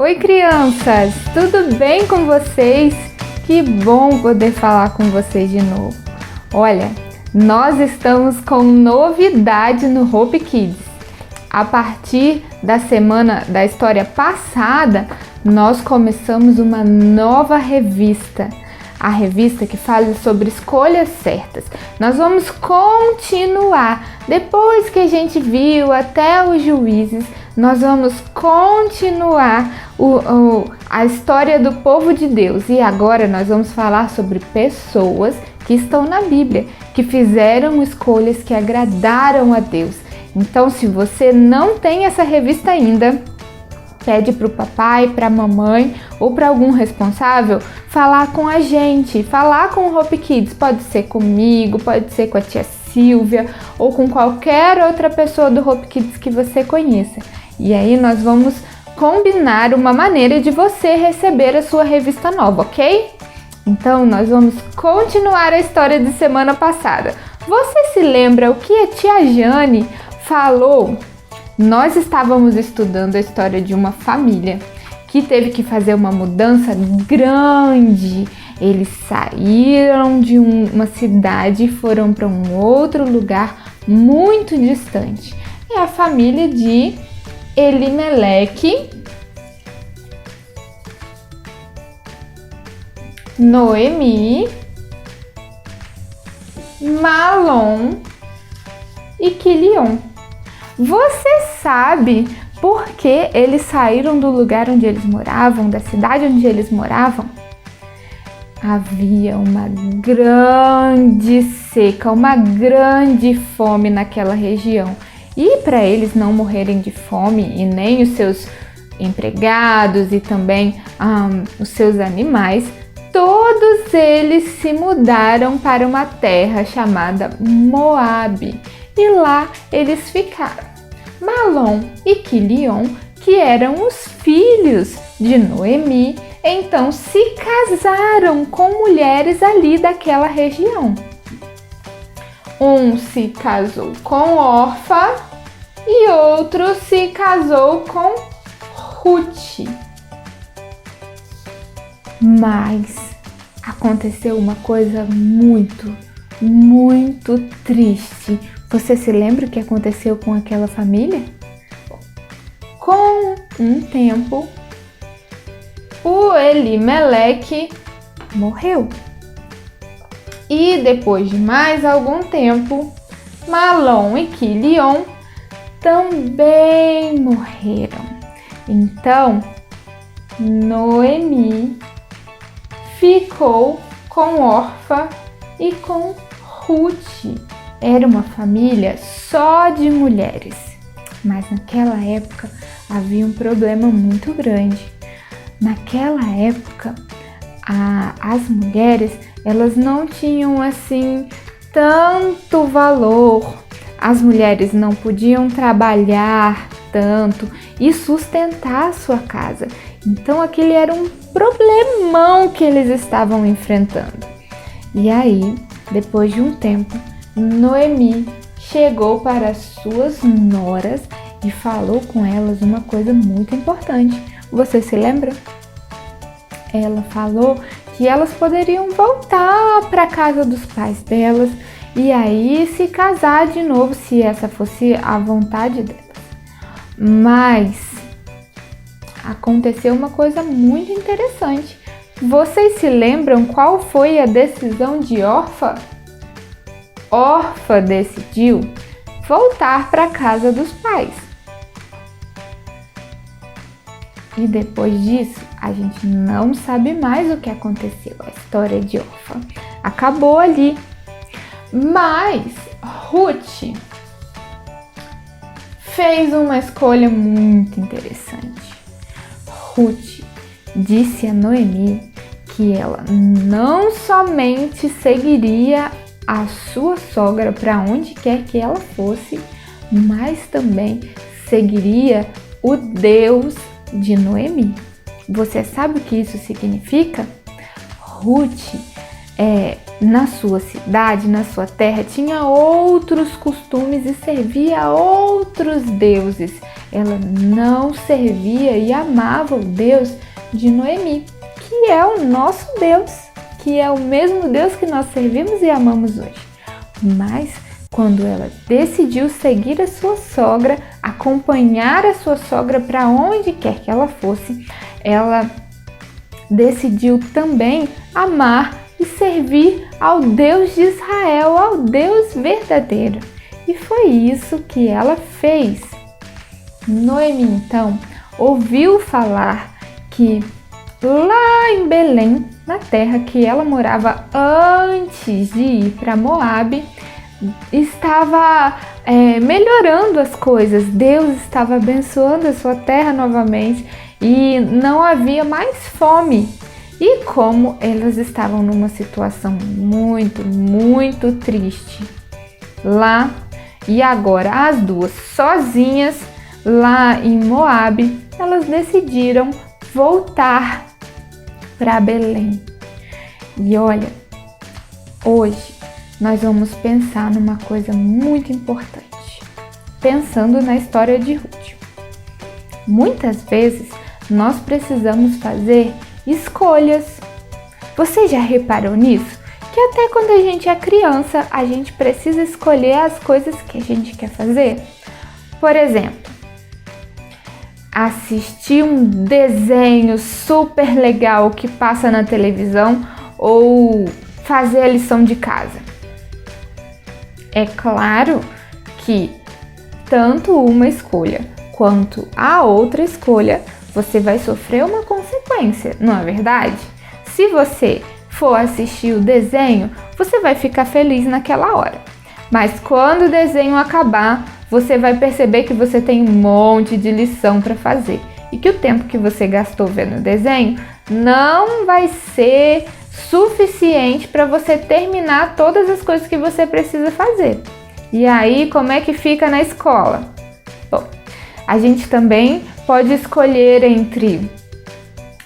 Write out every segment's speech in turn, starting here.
Oi, crianças! Tudo bem com vocês? Que bom poder falar com vocês de novo. Olha, nós estamos com novidade no Hope Kids. A partir da semana da história passada, nós começamos uma nova revista. A revista que fala sobre escolhas certas. Nós vamos continuar. Depois que a gente viu até os juízes, nós vamos continuar a história do povo de Deus. E agora nós vamos falar sobre pessoas que estão na Bíblia, que fizeram escolhas que agradaram a Deus. Então, se você não tem essa revista ainda, pede para o papai, para a mamãe ou para algum responsável falar com a gente, falar com o Hope Kids. Pode ser comigo, pode ser com a tia Silvia ou com qualquer outra pessoa do Hope Kids que você conheça. E aí nós vamos combinar uma maneira de você receber a sua revista nova, ok? Então nós vamos continuar a história de semana passada. Você se lembra o que a tia Jane falou? Nós estávamos estudando a história de uma família que teve que fazer uma mudança grande. Eles saíram de uma cidade e foram para um outro lugar muito distante. É a família de Elimeleque, Noemi, Malom e Quilion. Você sabe por que eles saíram do lugar onde eles moravam, da cidade onde eles moravam? Havia uma grande seca, uma grande fome naquela região. E para eles não morrerem de fome e nem os seus empregados e também os seus animais, todos eles se mudaram para uma terra chamada Moabe. E lá eles ficaram. Malom e Quilion, que eram os filhos de Noemi, então se casaram com mulheres ali daquela região. Um se casou com Orfa e outro se casou com Ruth. Mas aconteceu uma coisa muito triste. Você se lembra o que aconteceu com aquela família? Com um tempo, o Elimeleque morreu. E depois de mais algum tempo, Malom e Quilion também morreram. Então, Noemi ficou com Orfa e com Ruth. Era uma família só de mulheres, mas naquela época havia um problema muito grande. Naquela época, as mulheres, elas não tinham assim tanto valor. As mulheres não podiam trabalhar tanto e sustentar a sua casa. Então aquele era um problemão que eles estavam enfrentando. E aí, depois de um tempo, Noemi chegou para as suas noras e falou com elas uma coisa muito importante. Você se lembra? Ela falou que elas poderiam voltar para a casa dos pais delas e aí se casar de novo, se essa fosse a vontade delas. Mas aconteceu uma coisa muito interessante. Vocês se lembram qual foi a decisão de Orfa? Orfa decidiu voltar para a casa dos pais. E depois disso, a gente não sabe mais o que aconteceu. A história de Orfa acabou ali. Mas Ruth fez uma escolha muito interessante. Ruth disse a Noemi que ela não somente seguiria a sua sogra para onde quer que ela fosse, mas também seguiria o Deus de Noemi. Você sabe o que isso significa? Ruth na sua cidade, na sua terra, tinha outros costumes e servia a outros deuses. Ela não servia e amava o Deus de Noemi, que é o nosso Deus, que é o mesmo Deus que nós servimos e amamos hoje. Mas quando ela decidiu seguir a sua sogra, acompanhar a sua sogra para onde quer que ela fosse, ela decidiu também amar e servir ao Deus de Israel, ao Deus verdadeiro. E foi isso que ela fez. Noemi, então, ouviu falar que lá em Belém, na terra que ela morava antes de ir para Moabe, estava melhorando as coisas. Deus estava abençoando a sua terra novamente e não havia mais fome. E como elas estavam numa situação muito, muito triste lá, e agora as duas sozinhas lá em Moabe, elas decidiram voltar para Belém. E olha, hoje nós vamos pensar numa coisa muito importante, pensando na história de Ruth. Muitas vezes nós precisamos fazer escolhas. Você já reparou nisso? Que até quando a gente é criança, a gente precisa escolher as coisas que a gente quer fazer. Por exemplo, assistir um desenho super legal que passa na televisão ou fazer a lição de casa. É claro que tanto uma escolha quanto a outra escolha você vai sofrer uma consequência, não é verdade? Se você for assistir o desenho, você vai ficar feliz naquela hora. Mas quando o desenho acabar, você vai perceber que você tem um monte de lição para fazer e que o tempo que você gastou vendo o desenho não vai ser suficiente para você terminar todas as coisas que você precisa fazer. E aí, como é que fica na escola? Bom, a gente também pode escolher entre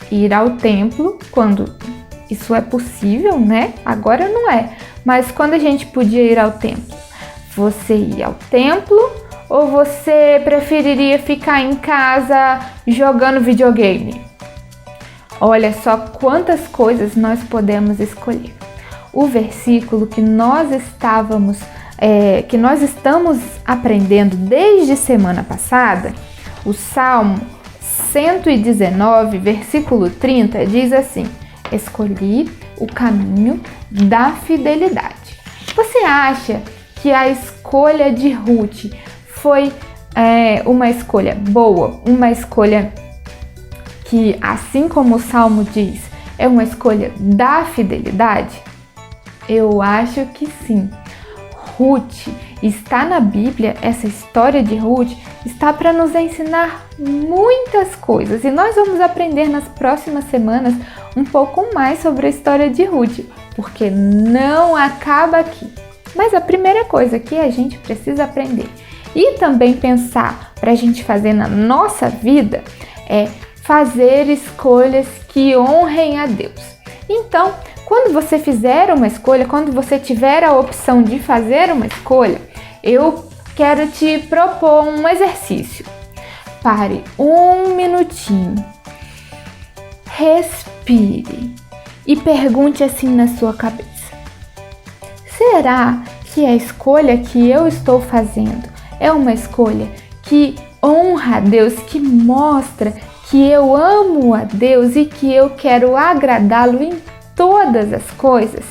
ir ao templo, quando isso é possível, né? Agora não é, mas quando a gente podia ir ao templo, você ia ao templo ou você preferiria ficar em casa jogando videogame? Olha só quantas coisas nós podemos escolher. O versículo que nós estamos aprendendo desde semana passada, o Salmo 119, versículo 30, diz assim: escolhi o caminho da fidelidade. Você acha que a escolha de Ruth foi uma escolha boa, uma escolha que, assim como o Salmo diz, é uma escolha da fidelidade? Eu acho que sim. Ruth está na Bíblia, essa história de Ruth está para nos ensinar muitas coisas e nós vamos aprender nas próximas semanas um pouco mais sobre a história de Ruth, porque não acaba aqui. Mas a primeira coisa que a gente precisa aprender e também pensar para a gente fazer na nossa vida é fazer escolhas que honrem a Deus. Então, quando você fizer uma escolha, quando você tiver a opção de fazer uma escolha, eu quero te propor um exercício. Pare um minutinho, respire e pergunte assim na sua cabeça: será que a escolha que eu estou fazendo é uma escolha que honra a Deus, que mostra que eu amo a Deus e que eu quero agradá-lo em todas as coisas?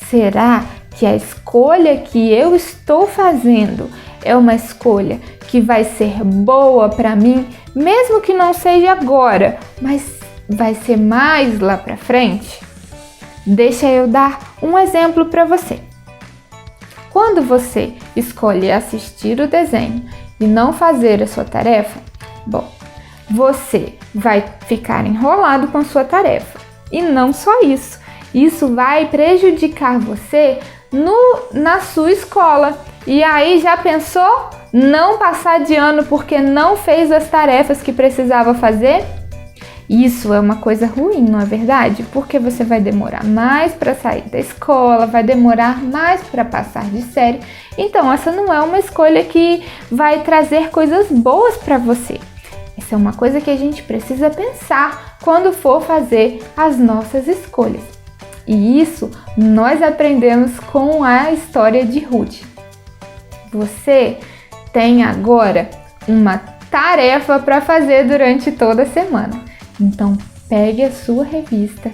Será que a escolha que eu estou fazendo é uma escolha que vai ser boa para mim, mesmo que não seja agora, mas vai ser mais lá para frente? Deixa eu dar um exemplo para você. Quando você escolhe assistir o desenho e não fazer a sua tarefa, bom, você vai ficar enrolado com a sua tarefa. E não só isso, isso vai prejudicar você na sua escola. E aí, já pensou não passar de ano porque não fez as tarefas que precisava fazer? Isso é uma coisa ruim, não é verdade? Porque você vai demorar mais para sair da escola, vai demorar mais para passar de série. Então, essa não é uma escolha que vai trazer coisas boas para você. Essa é uma coisa que a gente precisa pensar quando for fazer as nossas escolhas. E isso nós aprendemos com a história de Ruth. Você tem agora uma tarefa para fazer durante toda a semana. Então, pegue a sua revista,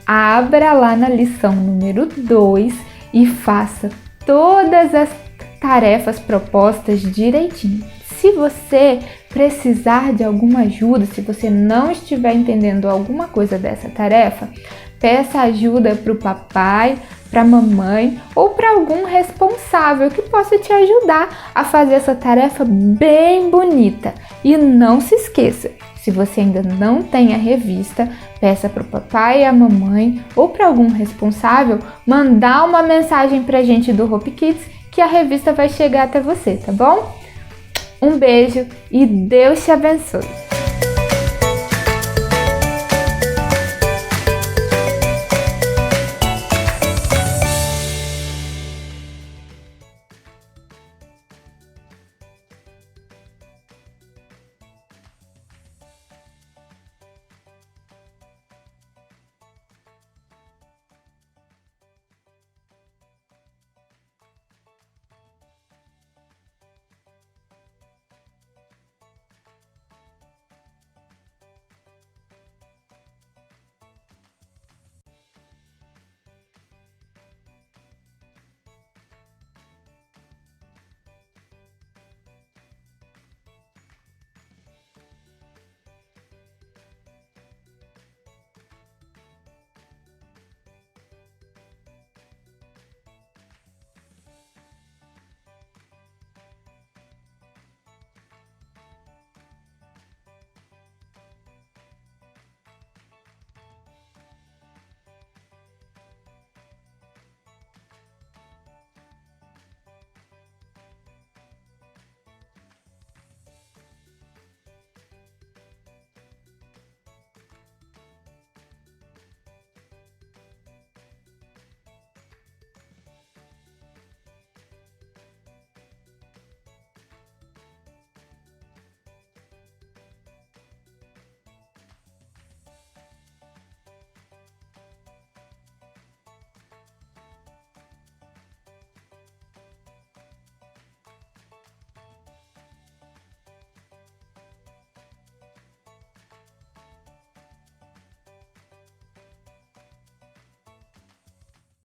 abra lá na lição número 2 e faça todas as tarefas propostas direitinho. Se você precisar de alguma ajuda, se você não estiver entendendo alguma coisa dessa tarefa, peça ajuda para o papai, para a mamãe ou para algum responsável que possa te ajudar a fazer essa tarefa bem bonita. E não se esqueça, se você ainda não tem a revista, peça para o papai e a mamãe ou para algum responsável mandar uma mensagem para a gente do Hope Kids que a revista vai chegar até você, tá bom? Um beijo e Deus te abençoe!